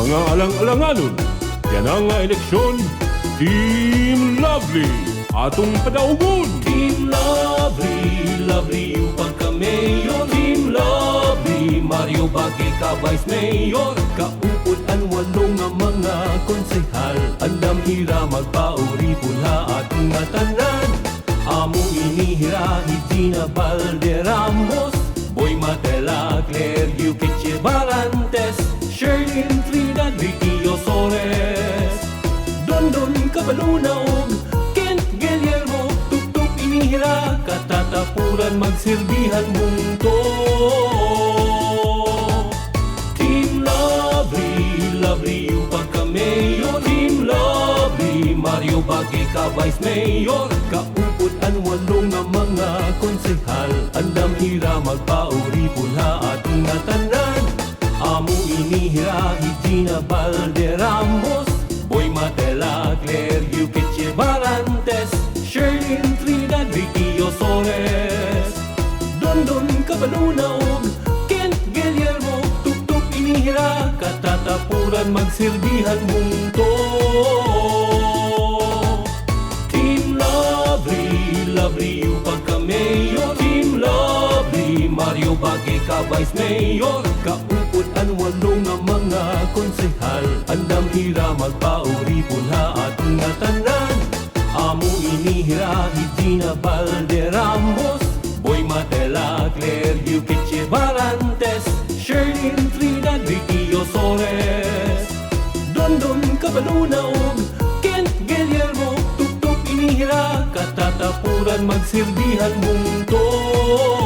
Mga alang-alanganon, yan ang eleksyon. Team Lovely, atong padaugon. Team Lovely, lovely upang ka-mayor. Team Lovely, Mario Bagué ka Vice Mayor. Kaupod ang walong nga mga konsehal. Andam hira magpauri pula ating nga tanan. Amo inihira Higina Valderramos, Boy Matela, Claire Yukiche Barantes, Sherlyn Trinidad, Ricky Osores, Dondon Cabalunaog, Kent Guillermo, Tuktok inihira, katatapuran magsilbihan munto. Team Lovely, lovely upang ka-mayor. Team Lovely, Mario Bagué ka Vice Mayor. Kaupod ang walong nga mga konsehal. Andam hira magpauri pula ating nga tanan. Amo inihira Higina Valderramos, Boy Matela, Claire Yukiche Barantes, Sherlyn Trinidad, Ricky Osores, Dondon Cabalunaog, Kent Guillermo, Tuktok inihira, katatapuran magsilbihan munto. Team Lovely, lovely upang ka-mayor. Team Lovely, Mario Bagué ka Vice Mayor. Kaupod ang walong nga mga konsehal. Andam hira magpauri pula ating nga tanan. Amo inihira Higina Valderramos, Boy Matela, Claire Yukiche Barantes, Sherlyn Trinidad, Ricky Osores, Dondon Cabalunaog, Kent Guillermo, Tuktok inihira, katatapuran magsilbihan munto.